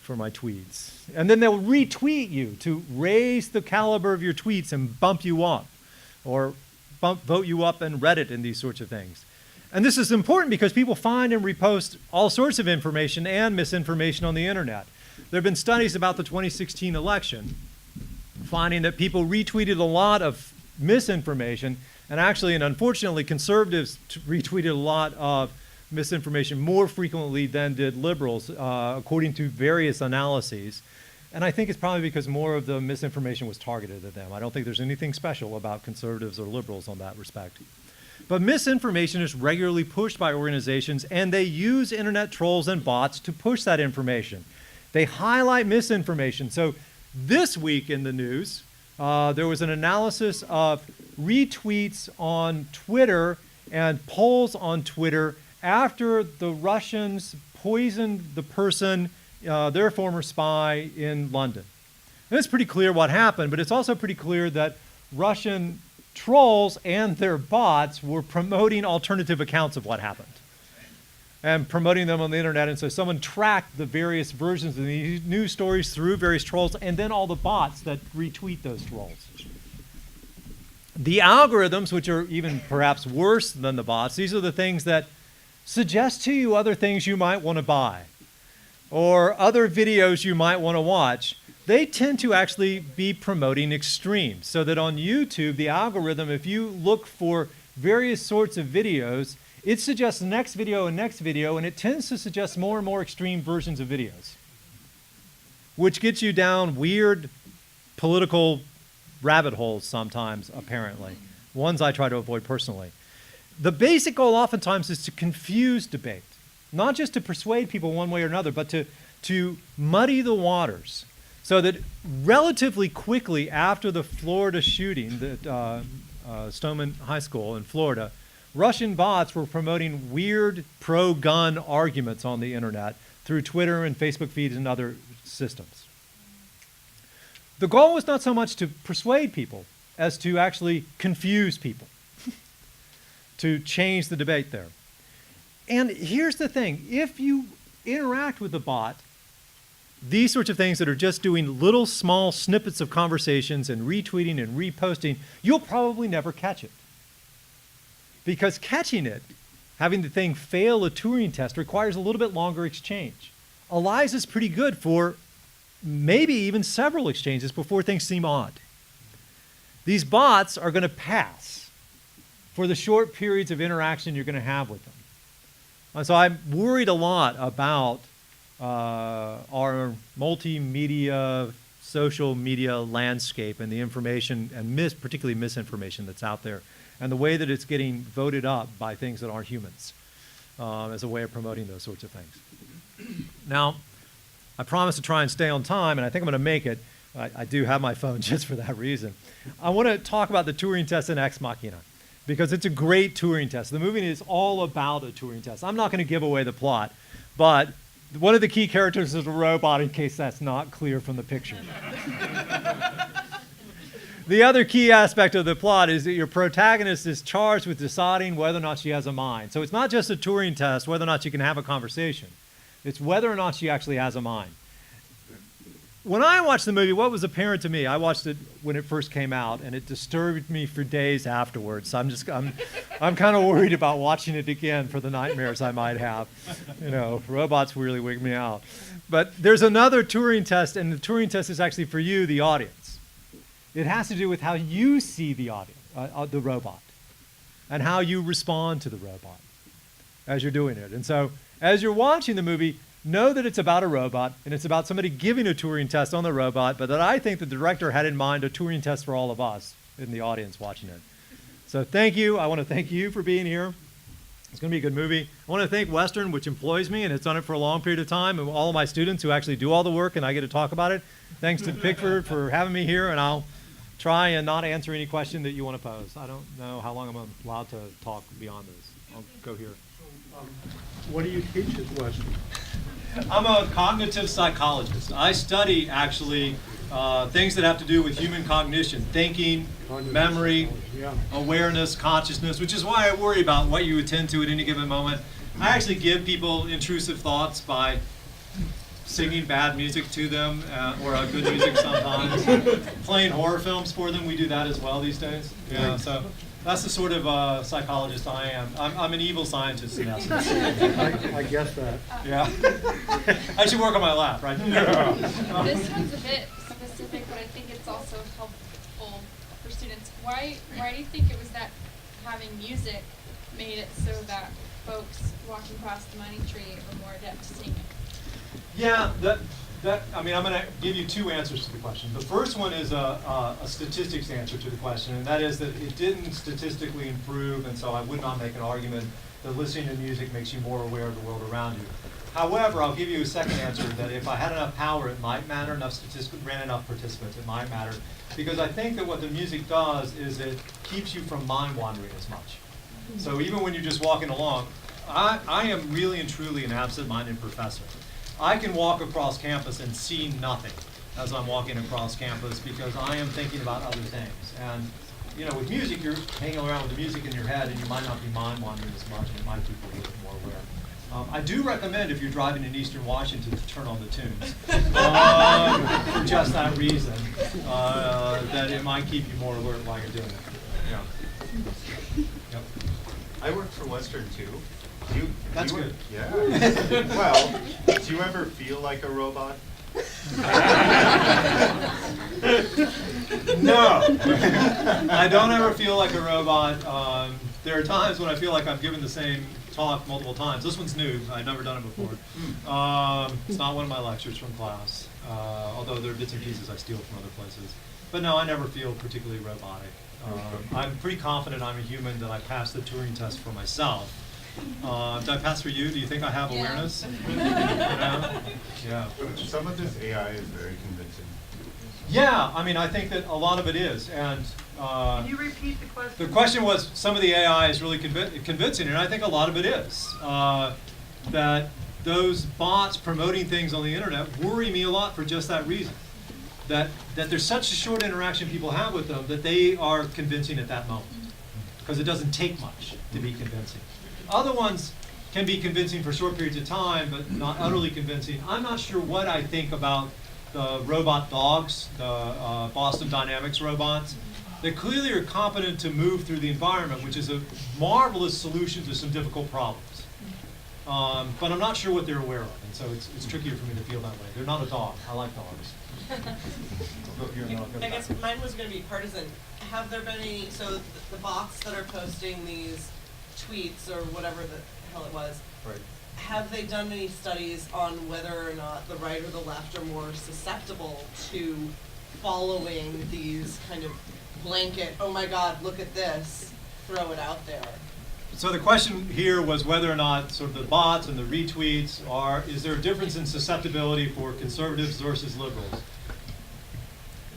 S1: for my tweets. And then they'll retweet you to raise the caliber of your tweets and bump you up, or vote you up in Reddit and these sorts of things. And this is important because people find and repost all sorts of information and misinformation on the internet. There have been studies about the 2016 election finding that people retweeted a lot of misinformation, and actually, and unfortunately, conservatives retweeted a lot of misinformation more frequently than did liberals, according to various analyses. And I think it's probably because more of the misinformation was targeted at them. I don't think there's anything special about conservatives or liberals on that respect. But misinformation is regularly pushed by organizations, and they use internet trolls and bots to push that information. They highlight misinformation. So this week in the news, there was an analysis of retweets on Twitter and polls on Twitter after the Russians poisoned the person, their former spy in London. And it's pretty clear what happened, but it's also pretty clear that Russian trolls and their bots were promoting alternative accounts of what happened and promoting them on the internet. And so someone tracked the various versions of these news stories through various trolls, and then all the bots that retweet those trolls. The algorithms, which are even perhaps worse than the bots, these are the things that suggest to you other things you might want to buy or other videos you might want to watch. They tend to actually be promoting extremes, so that on YouTube, the algorithm, if you look for various sorts of videos, it suggests the next video, and it tends to suggest more and more extreme versions of videos, which gets you down weird political rabbit holes sometimes, apparently. Ones I try to avoid personally. The basic goal oftentimes is to confuse debate, not just to persuade people one way or another, but to muddy the waters, so that relatively quickly after the Florida shooting at Stoneman High School in Florida, Russian bots were promoting weird pro-gun arguments on the internet through Twitter and Facebook feeds and other systems. The goal was not so much to persuade people as to actually confuse people, to change the debate there. And here's the thing, if you interact with the bot, these sorts of things that are just doing little small snippets of conversations and retweeting and reposting, you'll probably never catch it. Because catching it, having the thing fail a Turing test, requires a little bit longer exchange. Eliza's pretty good for maybe even several exchanges before things seem odd. These bots are going to pass for the short periods of interaction you're going to have with them. And so I'm worried a lot about our multimedia, social media landscape and the information, and particularly misinformation that's out there, and the way that it's getting voted up by things that aren't humans as a way of promoting those sorts of things. Now, I promised to try and stay on time, and I think I'm going to make it. I do have my phone just for that reason. I want to talk about the Turing Test in Ex Machina, because it's a great Turing test. The movie is all about a Turing test. I'm not going to give away the plot, but one of the key characters is a robot, in case that's not clear from the picture. The other key aspect of the plot is that your protagonist is charged with deciding whether or not she has a mind. So it's not just a Turing test, whether or not she can have a conversation. It's whether or not she actually has a mind. When I watched the movie, what was apparent to me, I watched it when it first came out, and it disturbed me for days afterwards. So I'm kind of worried about watching it again for the nightmares I might have. You know, robots really wig me out. But there's another Turing test, and the Turing test is actually for you, the audience. It has to do with how you see the audience, the robot, and how you respond to the robot as you're doing it. And so as you're watching the movie, know that it's about a robot, and it's about somebody giving a Turing test on the robot, but that I think the director had in mind a Turing test for all of us in the audience watching it. So thank you. I want to thank you for being here. It's going to be a good movie. I want to thank Western, which employs me and has done it for a long period of time, and all of my students who actually do all the work, and I get to talk about it. Thanks to Pickford for having me here, and I'll try and not answer any question that you want to pose. I don't know how long I'm allowed to talk beyond this. I'll go here.
S2: What do you teach at Western?
S1: I'm a cognitive psychologist. I study, actually, things that have to do with human cognition, thinking, memory, awareness, consciousness, which is why I worry about what you attend to at any given moment. I actually give people intrusive thoughts by singing bad music to them, or good music sometimes, playing horror films for them. We do that as well these days. Yeah, so that's the sort of psychologist I am. I'm an evil scientist in essence.
S2: I guess that.
S1: Yeah. I should work on my lap, right?
S3: This one's a bit specific, but I think it's also helpful for students. Why do you think it was that having music made it so that folks walking past the money tree were more adept to singing?
S1: Yeah, I mean, I'm going to give you two answers to the question. The first one is a statistics answer to the question, and that is that it didn't statistically improve, and so I would not make an argument that listening to music makes you more aware of the world around you. However, I'll give you a second answer, that if I had enough power, it might matter, ran enough participants, it might matter. Because I think that what the music does is it keeps you from mind wandering as much. So even when you're just walking along, I am really and truly an absent-minded professor. I can walk across campus and see nothing as I'm walking across campus because I am thinking about other things. And you know, with music, you're hanging around with the music in your head and you might not be mind wandering as much, and it might keep you a little bit more aware. I do recommend, if you're driving in Eastern Washington, to turn on the tunes. For just that reason, that it might keep you more alert while you're doing it. Yeah. Yep.
S4: I work for Western too.
S1: That's good.
S4: Yeah. Well, do you ever feel like a robot?
S1: No. I don't ever feel like a robot. There are times when I feel like I've given the same talk multiple times. This one's new. I've never done it before. It's not one of my lectures from class, although there are bits and pieces I steal from other places. But no, I never feel particularly robotic. I'm pretty confident I'm a human, that I passed the Turing test for myself. Did I pass for you? Do you think I have awareness? Yeah. Yeah.
S4: But some of this AI is very convincing.
S1: Yeah, I mean, I think that a lot of it is. And
S5: Can you repeat the question?
S1: the question was, some of the AI is really convincing, and I think a lot of it is. That those bots promoting things on the internet worry me a lot for just that reason. That there's such a short interaction people have with them that they are convincing at that moment. Because it doesn't take much to be convincing. Other ones can be convincing for short periods of time, but not utterly convincing. I'm not sure what I think about the robot dogs, the Boston Dynamics robots. They clearly are competent to move through the environment, which is a marvelous solution to some difficult problems. But I'm not sure what they're aware of, and so it's trickier for me to feel that way. They're not a dog. I like dogs. I'll go here and then I'll go
S6: I
S1: back.
S6: guess mine was going to be partisan. Have there been any, so the bots that are posting these tweets or whatever the hell it was,
S1: Right.
S6: have they done any studies on whether or not the right or the left are more susceptible to following these kind of blanket, oh my God, look at this, throw it out there?
S1: So the question here was whether or not sort of the bots and the retweets is there a difference in susceptibility for conservatives versus liberals?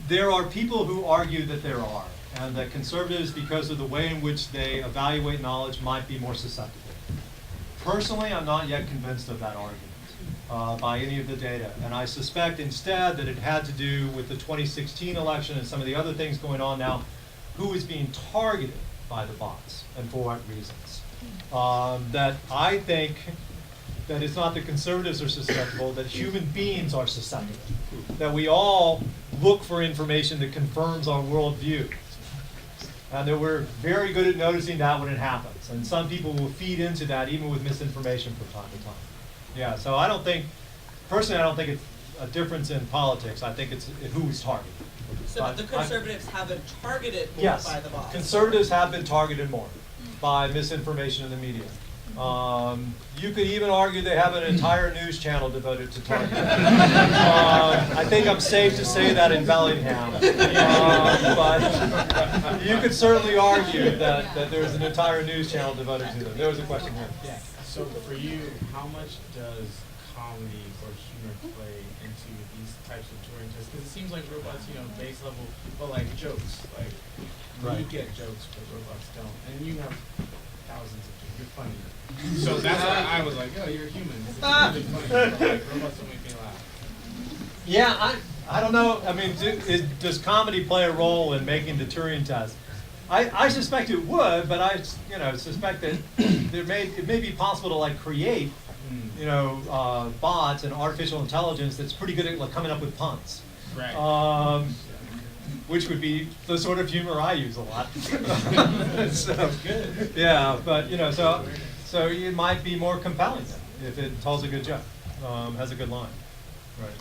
S1: There are people who argue that there are, and that conservatives, because of the way in which they evaluate knowledge, might be more susceptible. Personally, I'm not yet convinced of that argument. by any of the data. And I suspect instead that it had to do with the 2016 election and some of the other things going on now, who is being targeted by the bots and for what reasons. That I think that it's not that conservatives are susceptible, that human beings are susceptible. That we all look for information that confirms our worldview. And that we're very good at noticing that when it happens. And some people will feed into that even with misinformation from time to time. Yeah, so I don't think, personally I don't think it's a difference in politics. I think it's who's targeted.
S6: So but the conservatives haven't targeted more
S1: yes,
S6: by the bots.
S1: Conservatives have been targeted more by misinformation in the media. You could even argue they have an entire news channel devoted to targeting. I think I'm safe to say that in Bellingham. But you could certainly argue that there's an entire news channel devoted to them. There was a question here.
S7: Yeah. So for you, how much does comedy or humor play into these types of Turing tests? Because it seems like robots, base level, but like jokes, like you get jokes, but robots don't, and you have thousands of jokes. You're funny. So that's why I was like, oh, you're human. It's really funny. But, like, robots don't make me laugh.
S1: Yeah, I don't know. I mean, does comedy play a role in making the Turing test? I suspect it would, but I suspect that it may be possible to like create bots and artificial intelligence that's pretty good at like coming up with puns.
S7: Right.
S1: Which would be the sort of humor I use a lot.
S7: That's good.
S1: Yeah, but so it might be more compelling then, if it tells a good joke, has a good line. Right.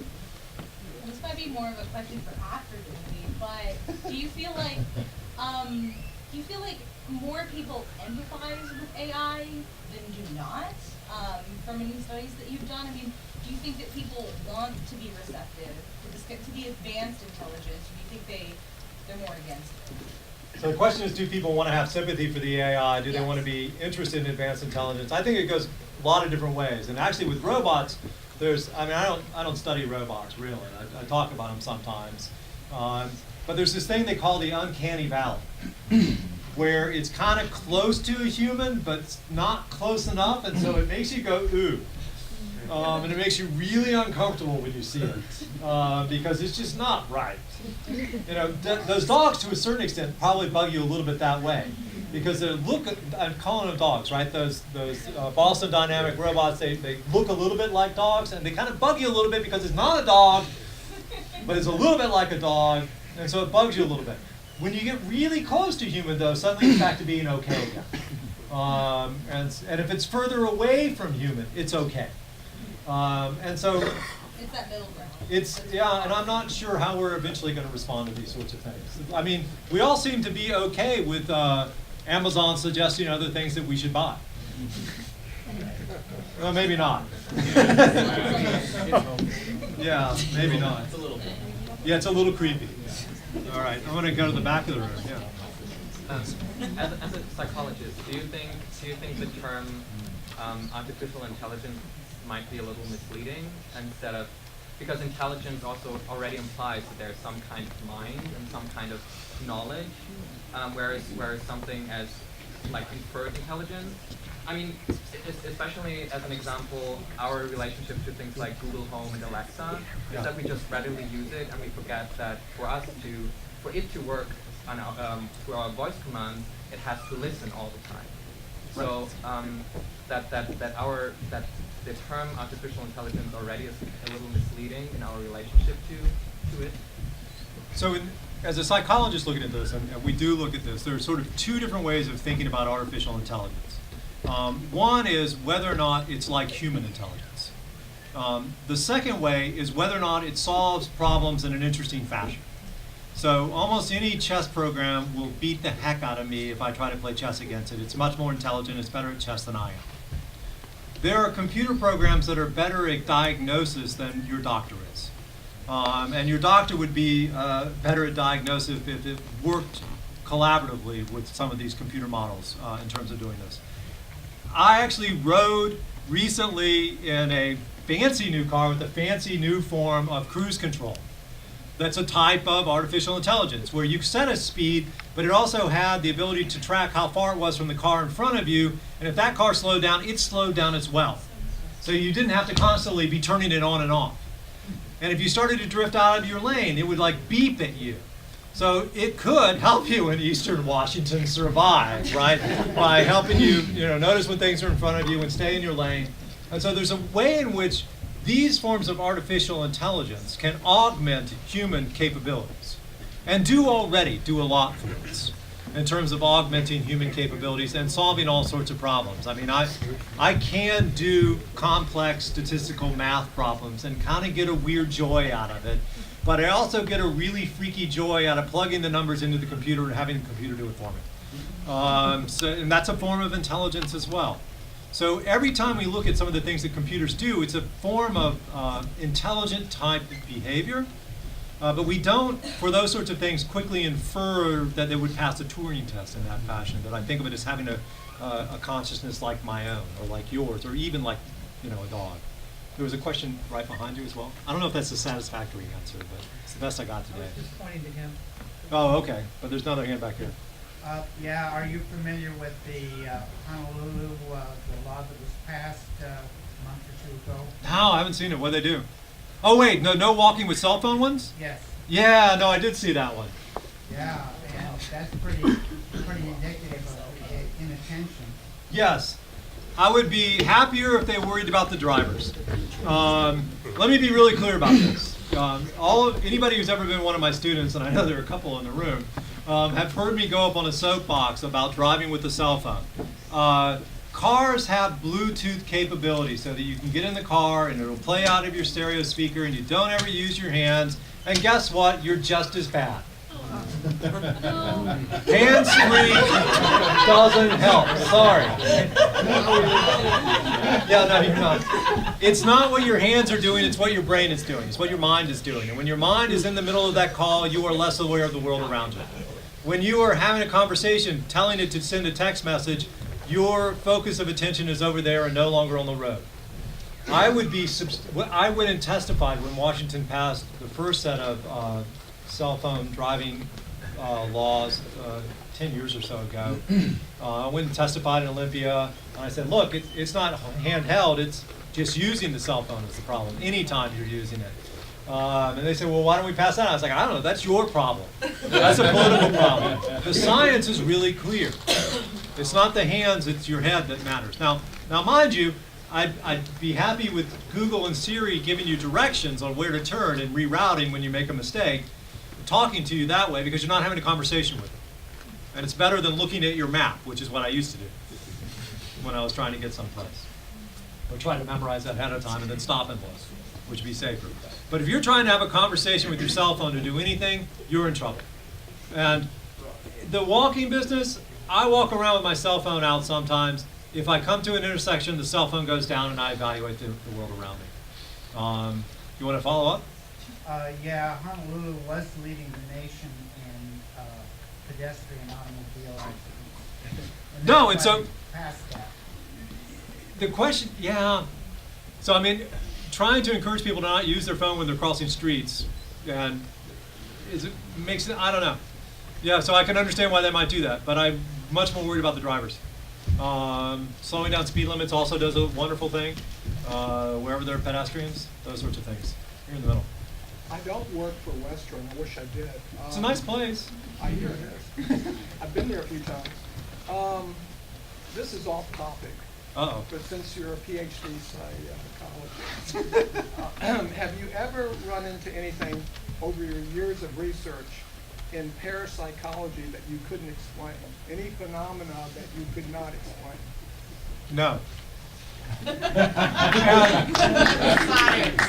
S8: This might be more of a question for after the movie, but do you feel like more people empathize with AI than do not? From any studies that you've done, I mean, do you think that people want to be receptive to the advanced intelligence? Or do you think they're more against it?
S1: So the question is, do people want to have sympathy for the AI? Do they want to be interested in advanced intelligence? I think it goes a lot of different ways. And actually with robots, I don't study robots really. I talk about them sometimes. But there's this thing they call the Uncanny Valley, where it's kind of close to a human, but it's not close enough, and so it makes you go, ooh. And it makes you really uncomfortable when you see it, because it's just not right. Those dogs, to a certain extent, probably bug you a little bit that way, because they look. I'm calling them dogs, right? Those Boston Dynamic robots. They look a little bit like dogs, and they kind of bug you a little bit because it's not a dog, but it's a little bit like a dog, and so it bugs you a little bit. When you get really close to human, though, suddenly it's back to being okay again. And if it's further away from human, it's okay. And so
S8: it's that middle ground.
S1: And I'm not sure how we're eventually going to respond to these sorts of things. I mean, we all seem to be okay with Amazon suggesting other things that we should buy. Well, maybe not. Yeah, maybe not. Yeah, it's a little creepy. All right, I'm going to go to the back of the room. Yeah.
S9: As a psychologist, do you think the term artificial intelligence might be a little misleading instead of, because intelligence also already implies that there's some kind of mind and some kind of knowledge, whereas something as like inferred intelligence, I mean, especially as an example, our relationship to things like Google Home and Alexa is that we just readily use it and we forget that for it to work on through our voice commands, it has to listen all the time. So that the term artificial intelligence already is a little misleading in our relationship to it.
S1: So as a psychologist looking at this, and we do look at this, there are sort of two different ways of thinking about artificial intelligence. One is whether or not it's like human intelligence. The second way is whether or not it solves problems in an interesting fashion. So almost any chess program will beat the heck out of me if I try to play chess against it. It's much more intelligent, it's better at chess than I am. There are computer programs that are better at diagnosis than your doctor is. And your doctor would be better at diagnosis if it worked collaboratively with some of these computer models in terms of doing this. I actually rode recently in a fancy new car with a fancy new form of cruise control. That's a type of artificial intelligence where you set a speed, but it also had the ability to track how far it was from the car in front of you, and if that car slowed down, it slowed down as well. So you didn't have to constantly be turning it on and off. And if you started to drift out of your lane, it would like beep at you. So it could help you in Eastern Washington survive, right? By helping you, notice when things are in front of you and stay in your lane. And so there's a way in which these forms of artificial intelligence can augment human capabilities and do already do a lot for us in terms of augmenting human capabilities and solving all sorts of problems. I mean, I can do complex statistical math problems and kind of get a weird joy out of it, but I also get a really freaky joy out of plugging the numbers into the computer and having the computer do it for me. And that's a form of intelligence as well. So every time we look at some of the things that computers do, it's a form of intelligent type behavior. But we don't, for those sorts of things, quickly infer that they would pass a Turing test in that fashion. But I think of it as having a consciousness like my own, or like yours, or even like, a dog. There was a question right behind you as well. I don't know if that's a satisfactory answer, but it's the best I got today.
S5: I was just pointing to him.
S1: Oh, okay. But there's another hand back here.
S5: Yeah, are you familiar with the Honolulu, the law that was passed a month or two ago?
S1: No, I haven't seen it. What do they do? Oh, wait, no walking with cell phone ones?
S5: Yes.
S1: Yeah, no, I did see that one.
S5: Yeah, and that's pretty indicative of inattention.
S1: Yes. I would be happier if they worried about the drivers. Let me be really clear about this. Anybody who's ever been one of my students, and I know there are a couple in the room, have heard me go up on a soapbox about driving with a cell phone. Cars have Bluetooth capability so that you can get in the car and it'll play out of your stereo speaker and you don't ever use your hands. And guess what? You're just as bad. Hands-free doesn't help. Sorry. Yeah, no, you're not. It's not what your hands are doing, it's what your brain is doing. It's what your mind is doing. And when your mind is in the middle of that call, you are less aware of the world around you. When you are having a conversation, telling it to send a text message, your focus of attention is over there and no longer on the road. I went and testified when Washington passed the first set of cell phone driving laws 10 years or so ago. I went and testified in Olympia, and I said, look, it's not handheld, it's just using the cell phone is the problem, anytime you're using it. And they said, well, why don't we pass that? I was like, I don't know, that's your problem. That's a political problem. The science is really clear. It's not the hands, it's your head that matters. Now mind you, I'd be happy with Google and Siri giving you directions on where to turn and rerouting when you make a mistake, talking to you that way because you're not having a conversation with them. And it's better than looking at your map, which is what I used to do when I was trying to get someplace. Or trying to memorize that ahead of time and then stop and look, which would be safer. But if you're trying to have a conversation with your cell phone to do anything, you're in trouble. And the walking business, I walk around with my cell phone out sometimes. If I come to an intersection, the cell phone goes down and I evaluate the world around me. You want to follow up?
S5: Yeah, Honolulu was leading the nation in pedestrian automobile accidents. And
S1: No,
S5: that's
S1: and
S5: why
S1: so
S5: we passed that.
S1: the question, yeah. So I mean, trying to encourage people to not use their phone when they're crossing streets, and I don't know. Yeah, so I can understand why they might do that, but I'm much more worried about the drivers. Slowing down speed limits also does a wonderful thing. Wherever there are pedestrians, those sorts of things. You're in the middle.
S10: I don't work for Western. I wish I did.
S1: It's a nice place.
S10: I hear it is. I've been there a few times. This is off topic.
S1: Uh-oh.
S10: But since you're a PhD psychologist, have you ever run into anything over your years of research in parapsychology that you couldn't explain? Any phenomena that you could not explain?
S1: No.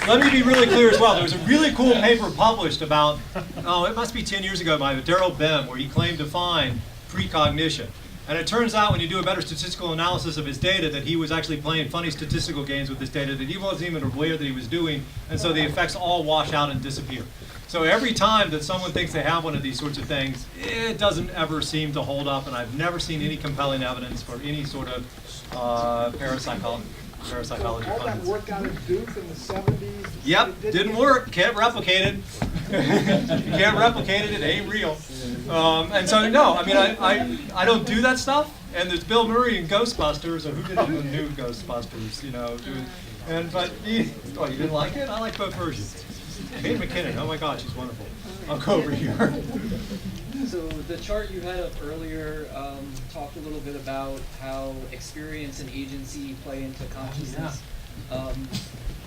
S1: Let me be really clear as well. There was a really cool paper published about, it must be 10 years ago by Daryl Bem, where he claimed to find precognition. And it turns out when you do a better statistical analysis of his data that he was actually playing funny statistical games with this data that he wasn't even aware that he was doing, and so the effects all wash out and disappear. So every time that someone thinks they have one of these sorts of things, it doesn't ever seem to hold up, and I've never seen any compelling evidence for any sort of parapsychology
S10: All that work out of Duke in the 70s?
S1: Yep, didn't work. Can't replicate it. If you can't replicate it, it ain't real. And so, no, I mean, I don't do that stuff. And there's Bill Murray in Ghostbusters, or who did the new Ghostbusters, But you didn't like it? I like both versions. Kate McKinnon, oh my God, she's wonderful. I'll go over here.
S11: So the chart you had up earlier talked a little bit about how experience and agency play into consciousness.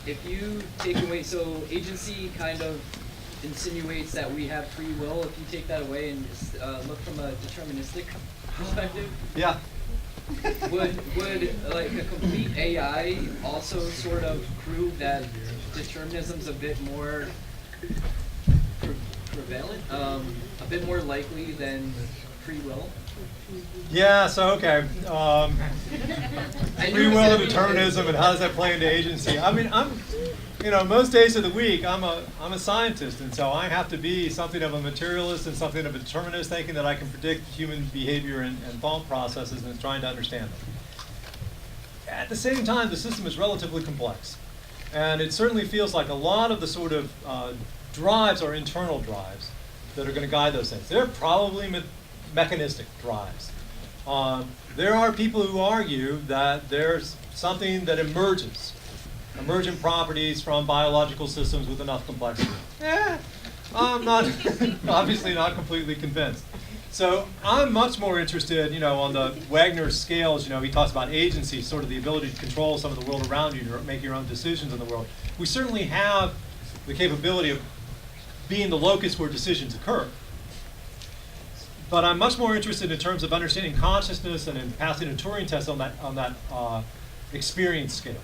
S11: If you take away, so agency kind of insinuates that we have free will. If you take that away and look from a deterministic perspective,
S1: Yeah.
S11: would like a complete AI also sort of prove that determinism's a bit more prevalent, a bit more likely than free will?
S1: Yeah, so okay. Free will and determinism, and how does that play into agency? I mean, most days of the week, I'm a scientist, and so I have to be something of a materialist and something of a determinist, thinking that I can predict human behavior and thought processes and trying to understand them. At the same time, the system is relatively complex, and it certainly feels like a lot of the sort of drives are internal drives that are going to guide those things. They're probably mechanistic drives. There are people who argue that there's something that emergent properties from biological systems with enough complexity. I'm not, obviously not completely convinced. So I'm much more interested, on the Wagner scales, he talks about agency, sort of the ability to control some of the world around you, to make your own decisions in the world. We certainly have the capability of being the locus where decisions occur. But I'm much more interested in terms of understanding consciousness and in passing a Turing test on that experience scale,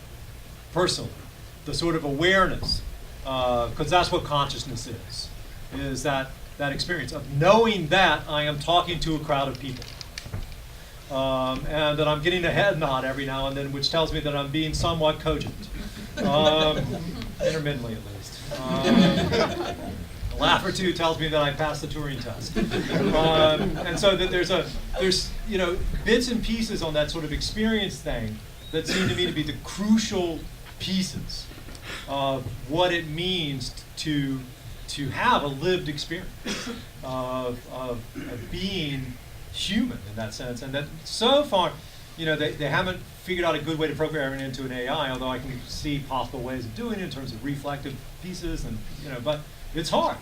S1: personally, the sort of awareness, because that's what consciousness is that experience of knowing that I am talking to a crowd of people, and that I'm getting a head nod every now and then, which tells me that I'm being somewhat cogent, intermittently at least. A laugh or two tells me that I passed the Turing test. And so that there's bits and pieces on that sort of experience thing that seem to me to be the crucial pieces of what it means to have a lived experience of being human in that sense. And that so far, they haven't figured out a good way to program it into an AI, although I can see possible ways of doing it in terms of reflective pieces, and but it's hard.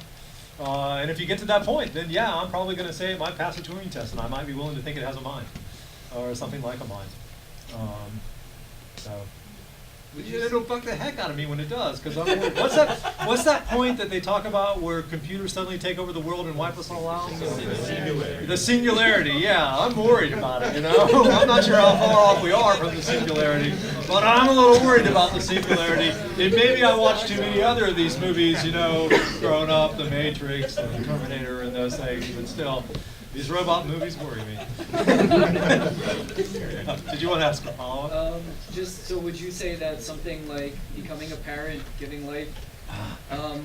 S1: And if you get to that point, then yeah, I'm probably going to say it might pass a Turing test, and I might be willing to think it has a mind, or something like a mind. It'll fuck the heck out of me when it does, because what's that point that they talk about where computers suddenly take over the world and wipe us all out? The singularity, yeah, I'm worried about it, I'm not sure how far off we are from the singularity, but I'm a little worried about the singularity. And maybe I watched too many other of these movies, growing up, The Matrix, The Terminator, and those things, but still, these robot movies worry me. Did you want to ask a follow-up?
S11: So would you say that something like becoming a parent, giving life,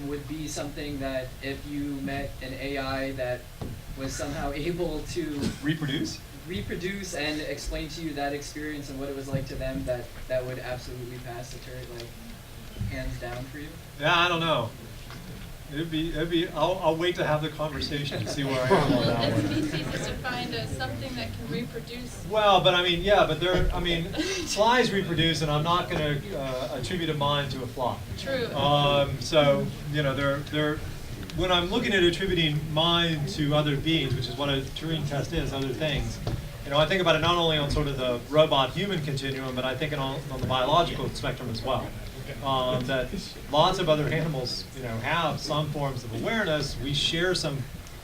S11: would be something that if you met an AI that was somehow able to reproduce and explain to you that experience and what it was like to them, that would absolutely pass the Turing, hands down for you?
S1: Yeah, I don't know. It'd be. I'll wait to have the conversation and see where I am on that one.
S3: The species is defined as something that can reproduce.
S1: Well, but flies reproduce, and I'm not going to attribute a mind to a fly.
S3: True.
S1: So they're when I'm looking at attributing mind to other beings, which is what a Turing test is, other things. I think about it not only on sort of the robot-human continuum, but I think on the biological spectrum as well. That lots of other animals, have some forms of awareness. We share some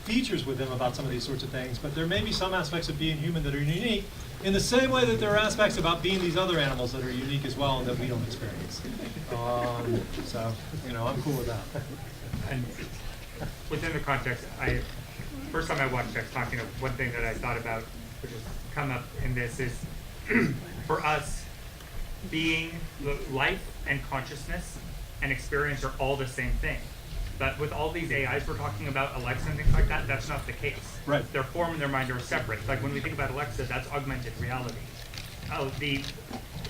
S1: features with them about some of these sorts of things, but there may be some aspects of being human that are unique, in the same way that there are aspects about being these other animals that are unique as well and that we don't experience. So, I'm cool with that.
S12: And within the context, first time I watched Text Talking, one thing that I thought about, which has come up in this, is for us, being, life and consciousness and experience are all the same thing. But with all these AIs we're talking about, Alexa and things like that, that's not the case.
S1: Right.
S12: Their form and their mind are separate. Like when we think about Alexa, that's augmented reality.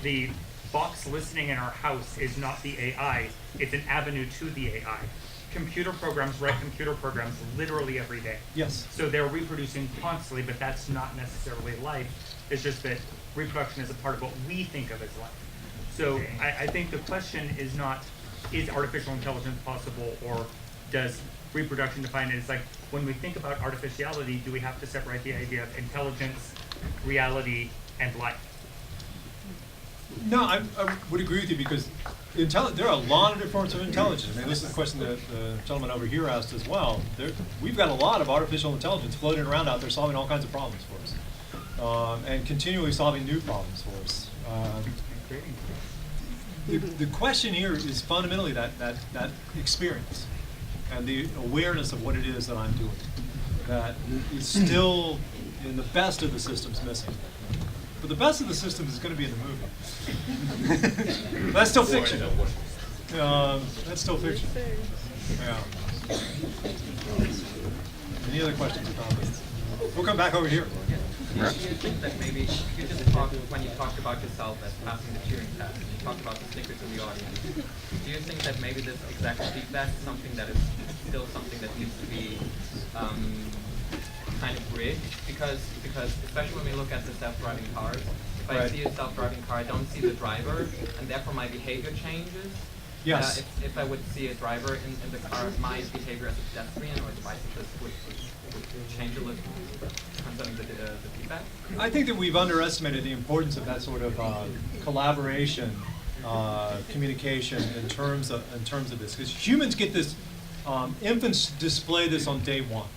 S12: The box listening in our house is not the AI, it's an avenue to the AI. Computer programs write computer programs literally every day.
S1: Yes.
S12: So they're reproducing constantly, but that's not necessarily life. It's just that reproduction is a part of what we think of as life. So I think the question is not, is artificial intelligence possible, or does reproduction define it? It's like, when we think about artificiality, do we have to separate the idea of intelligence, reality, and life?
S1: No, I would agree with you, because there are a lot of different forms of intelligence. I mean, this is the question that the gentleman over here asked as well. We've got a lot of artificial intelligence floating around out there solving all kinds of problems for us, and continually solving new problems for us. The question here is fundamentally that experience and the awareness of what it is that I'm doing, that is still, in the best of the systems, missing. But the best of the systems is going to be in the movie. That's still fiction. That's still fiction. Yeah. Any other questions or comments? We'll come back over here.
S9: Do you think that maybe you just talked, when you talked about yourself as passing the Turing test, and you talked about the stickers in the audience, do you think that maybe this exact feedback is something that is still something that needs to be kind of rigged? Because especially when we look at the self-driving cars, if I see a self-driving car, I don't see the driver, and therefore my behavior changes.
S1: Yes.
S9: If I would see a driver in the car, my behavior as a pedestrian or a bicyclist would change a little concerning the feedback.
S1: I think that we've underestimated the importance of that sort of collaboration, communication in terms of this, because humans get this. Infants display this on day one.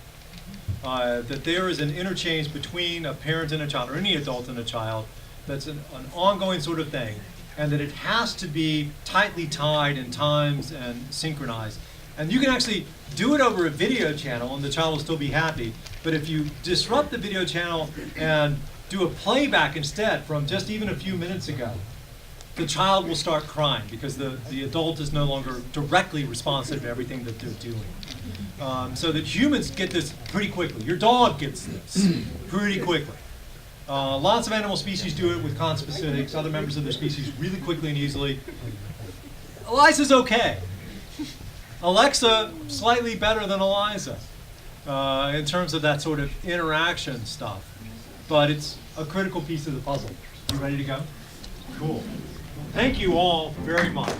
S1: That there is an interchange between a parent and a child, or any adult and a child, that's an ongoing sort of thing, and that it has to be tightly tied in times and synchronized. And you can actually do it over a video channel and the child will still be happy. But if you disrupt the video channel and do a playback instead from just even a few minutes ago, the child will start crying because the adult is no longer directly responsive to everything that they're doing. So that humans get this pretty quickly. Your dog gets this pretty quickly. Lots of animal species do it with conspecifics, other members of their species, really quickly and easily. Eliza's okay. Alexa, slightly better than Eliza in terms of that sort of interaction stuff. But it's a critical piece of the puzzle. You ready to go? Cool. Thank you all very much.